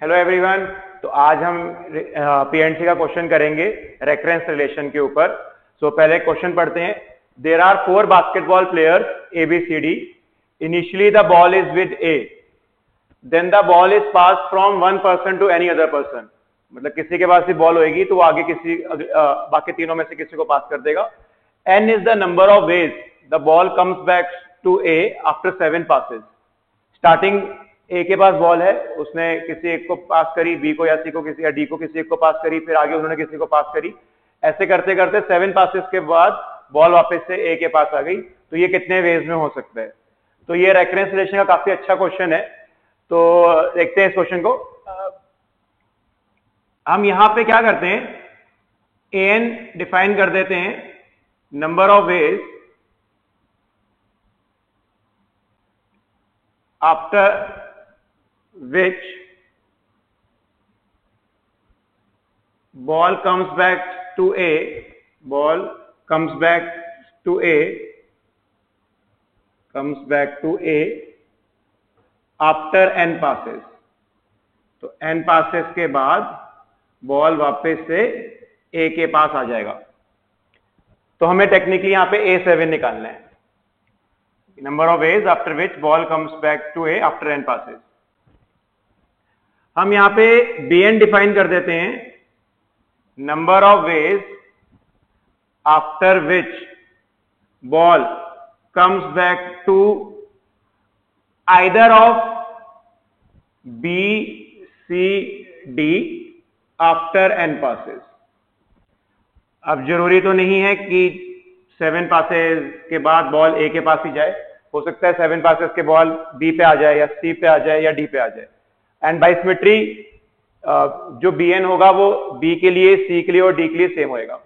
Hello everyone. तो आज हम पीएनसी का क्वेश्चन करेंगे रेफरेंस रिलेशन के ऊपर। सो पहले क्वेश्चन पढ़ते हैं। There are 4 basketball players ABCD। Initially the ball is with A, then the ball is pass from one person to any other person. मतलब किसी के पास भी बॉल होगी तो वो आगे बाकी तीनों में से किसी को पास कर देगा। N is the number of ways the ball comes back to A after 7 passes. Starting A के पास बॉल है, उसने किसी एक को पास करी, बी को या सी को किसी या डी को किसी एक को पास करी, फिर आगे उन्होंने किसी को पास करी। ऐसे करते करते 7 पासेस के बाद बॉल वापस से ए के पास आ गई। तो ये कितने वेज में हो सकता है? तो ये रेफरेंस रिलेशन का काफी अच्छा क्वेश्चन है। तो देखते हैं इस क्वेश्चन को। हम यहां पे क्या करते हैं, an डिफाइन कर देते हैं number of ways after which ball comes back to A, ball comes back to A, comes back to A after n passes। तो n passes के बाद बॉल वापस से A के पास आ जाएगा। तो हमें टेक्निकली यहां पे A7 निकालना है, number of ways after which ball comes back to A after n passes। हम यहां पे Bn डिफाइन कर देते हैं number of ways after which ball comes back to either of B, C, D after n passes. अब जरूरी तो नहीं है कि 7 पासेस के बाद बॉल A के पास ही जाए, हो सकता है 7 पासेस के बॉल B पे आ जाए या C पे आ जाए या D पे आ जाए। एंड बाय सिमेट्री जो Bn होगा वो B के लिए, C के लिए और D के लिए सेम होएगा।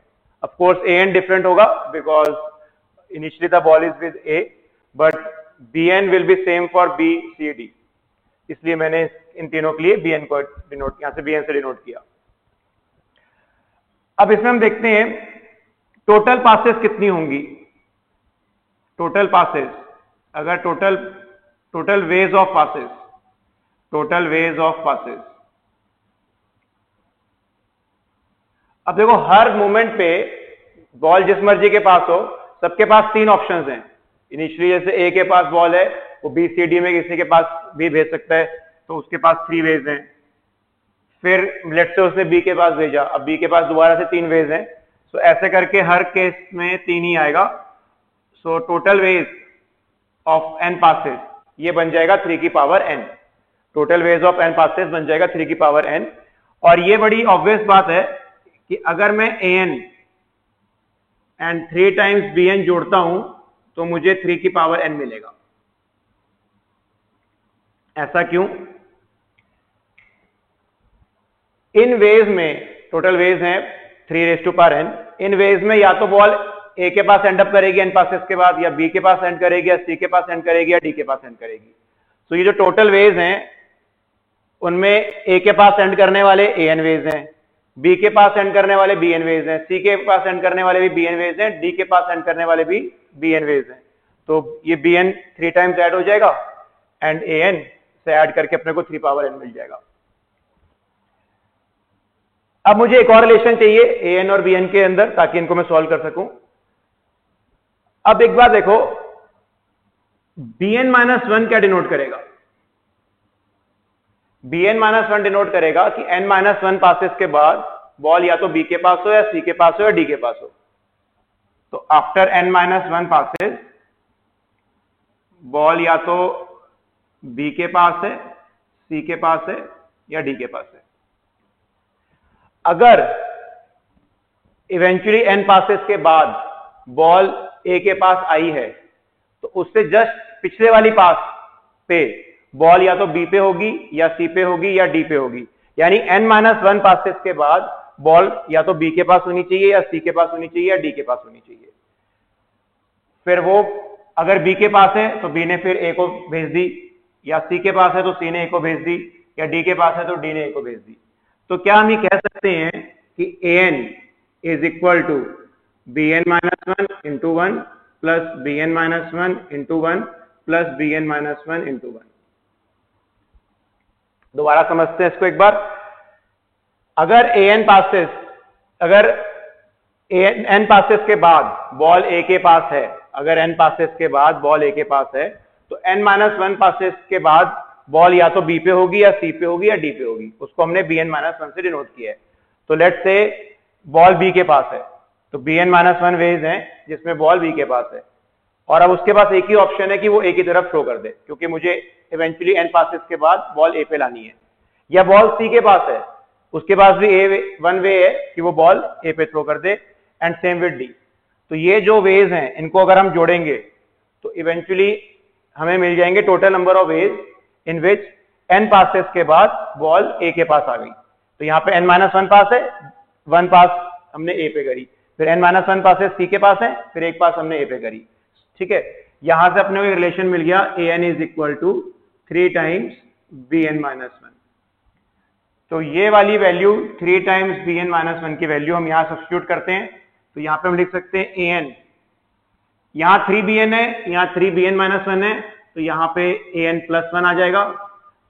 ऑफ कोर्स An डिफरेंट होगा because initially the ball is with A, but Bn will be same for B, C, D। इसलिए मैंने इन तीनों के लिए Bn को डिनोट, यहां से Bn से डिनोट किया। अब इसमें हम देखते हैं टोटल पासेस कितनी होंगी। टोटल पासेस, अगर total ways of passes, total ways of passes. अब देखो हर मोमेंट पे बॉल जिस मर्जी के पास हो, सबके पास 3 ऑप्शंस हैं। इनिशियली जैसे ए के पास बॉल है, वो बी सी डी में किसी के पास भी भेज सकता है, तो उसके पास 3 वेज हैं। फिर लेट्स से उसने बी के पास भेजा, अब बी के पास दोबारा से 3 वेज हैं। सो ऐसे करके हर केस में 3 ही आएगा। So total ways of n passes ये बन जाएगा 3 की power n। Total ways of n passes बन जाएगा 3 की पावर n। और ये बड़ी ऑब्वियस बात है कि अगर मैं an एंड 3 टाइम्स bn जोड़ता हूं तो मुझे 3 की पावर n मिलेगा। ऐसा क्यों? इन वेज में टोटल वेज हैं 3 रेज़ टू पावर n। इन वेज में या तो बॉल a के पास एंड अप करेगी n पासेस के बाद, या b के पास एंड करेगी, या c के पास एंड करेगी, या d के पास एंड करेगी। तो ये जो टोटल वेज हैं उनमें a के पास एंड करने वाले an वेज हैं, b के पास एंड करने वाले bn वेज हैं, c के पास एंड करने वाले भी bn वेज हैं, d के पास एंड करने वाले भी bn वेज हैं। तो ये bn 3 टाइम्स ऐड हो जाएगा एंड an से ऐड करके अपने को 3 पावर n मिल जाएगा। अब मुझे एक और रिलेशन चाहिए an और bn के अंदर, ताकि इनको मैं सॉल्व कर सकूं। अब एक बार देखो, bn - 1 क्या डिनोट करेगा? bn - 1 डिनोट करेगा कि n - 1 पासेस के बाद बॉल या तो b के पास हो, या c के पास हो, या d के पास हो। तो आफ्टर n - 1 पासेस बॉल या तो b के पास है, c के पास है, या d के पास है। अगर इवेंचुअली n पासेस के बाद बॉल a के पास आई है, तो उससे जस्ट पिछले वाली पास पे बॉल या तो b पे होगी, या c पे होगी, या d पे होगी। यानी n - 1 पासेस के बाद बॉल या तो b के पास होनी चाहिए, या c के पास होनी चाहिए, या d के पास होनी चाहिए। फिर वो अगर b के पास है तो b ने फिर a को भेज दी, या c के पास है तो c ने a को भेज दी, या d के पास है तो d ने a को भेज दी। तो क्या हम ये कह सकते हैं कि an is equal to bn - 1 into 1 plus bn minus 1 into 1 plus bn minus 1 into 1। दोबारा समझते हैं इसको एक बार। अगर an पासेस, अगर n पासेस के बाद बॉल a के पास है, अगर n पासेस के बाद बॉल a के पास है, तो n-1 पासेस के बाद बॉल या तो b पे होगी या c पे होगी या d पे होगी, उसको हमने bn-1 से डिनोट किया है। तो लेट्स से बॉल b के पास है, तो bn-1 वेज है जिसमें बॉल b के पास है, और अब उसके पास एक ही ऑप्शन है कि वो a की तरफ थ्रो कर दे, क्योंकि मुझे इवेंचुअली n पासेस के बाद बॉल a पे लानी है। या बॉल c के पास है, उसके पास भी वन वे है कि वो बॉल a पे थ्रो कर दे, एंड सेम विद d। तो ये जो वेज हैं इनको अगर हम जोड़ेंगे तो इवेंचुअली हमें मिल जाएंगे total number of ways in which n passes के बाद बॉल a के पास आ गई। तो यहाँ पे n-1 पास है, 1 पास हमने a पे करी, फिर n-1 पासेस c के पास है, फिर एक पास हमने a पे करी। ठीक है, यहां से अपने को एक रिलेशन मिल गया an is equal to 3 times bn-1। तो ये वाली वैल्यू 3 टाइम्स bn-1 की वैल्यू हम यहां सब्स्टिट्यूट करते हैं। तो यहां पे हम लिख सकते हैं an, यहां 3bn है, यहां 3bn-1 है, तो यहां पे an+1 आ जाएगा।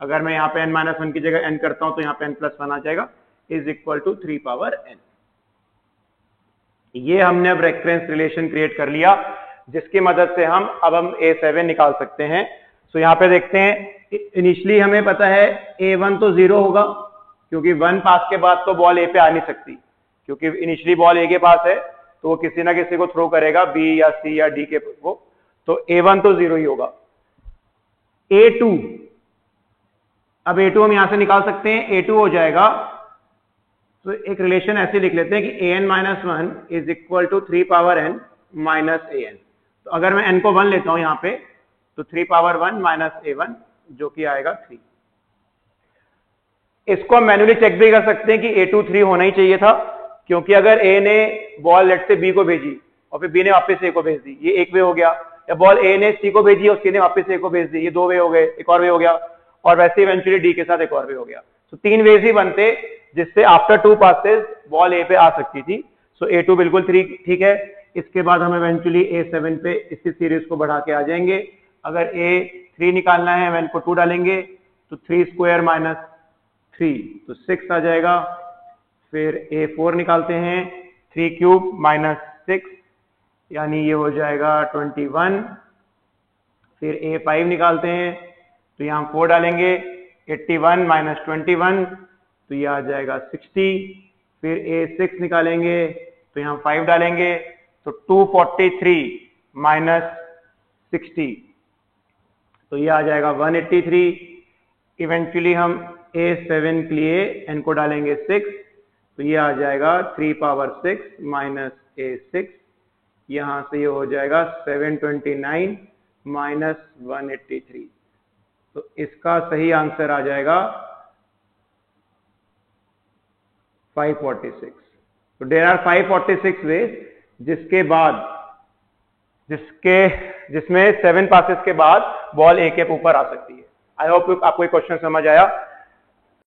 अगर मैं यहां पे n-1 की जगह n करता हूं तो यहां पे n+1 आ जाएगा, is equal to 3 power n। ये हमने अब रेकरेंस रिलेशन क्रिएट कर लिया, जिसकी मदद से हम a7 निकाल सकते हैं। सो यहां पे देखते हैं, इनिशियली हमें पता है a1 तो 0 होगा, क्योंकि 1 पास के बाद तो बॉल a पे आ नहीं सकती, क्योंकि इनिशियली बॉल a के पास है तो वो किसी ना किसी को थ्रो करेगा, b या c या d के को, तो a1 तो 0 ही होगा। a2, अब a2 हम यहां से निकाल सकते हैं, a2 हो जाएगा, तो एक रिलेशन ऐसे लिख लेते हैं कि an-1 is equal to 3 power n minus an। तो अगर मैं n को 1 लेता हूं यहां पे, तो 3 पावर 1 माइनस a1 जो कि आएगा 3। इसको हम मैन्युअली चेक भी कर सकते हैं कि a2 3 होना ही चाहिए था, क्योंकि अगर a ने बॉल लेट से b को भेजी और फिर b ने वापस a को भेज दी, ये एक वे हो गया, या बॉल a ने c को भेजी और c ने वापस a को भेज दी, ये 2 वे हो गए, एक और वे हो गया, और वैसे इवेंचुअली d के साथ एक और वे हो गया। तो 3 वेज ही बनते जिससे आफ्टर 2 पासेस बॉल a पे आ सकती थी। सो a2 बिल्कुल ठीक है। इसके बाद हम इवेंचुअली a7 पे इसी सीरीज को बढ़ा के आ जाएंगे। अगर a3 निकालना है, हम इनको 2 डालेंगे तो 3 स्क्वायर माइनस 3 तो 6 आ जाएगा। फिर a4 निकालते हैं, 3 क्यूब माइनस 6 यानी ये हो जाएगा 21। फिर a5 निकालते हैं तो यहाँ 4 डालेंगे, 81 माइनस 21 तो ये आ जाएगा 60। फिर a6 निकालेंगे तो यहाँ 5 डालेंगे तो 243 माइनस 60 तो ये आ जाएगा 183। इवेंचुअली हम a7 के लिए n को डालेंगे 6 तो ये आ जाएगा 3 पावर 6 माइनस a6, यहां से ये हो जाएगा 729 माइनस 183। तो इसका सही आंसर आ जाएगा 546। तो देयर आर 546 वेज जिसमें 7 पासेस के बाद बॉल a के ऊपर आ सकती है। आई होप आपको ये क्वेश्चन समझ आया।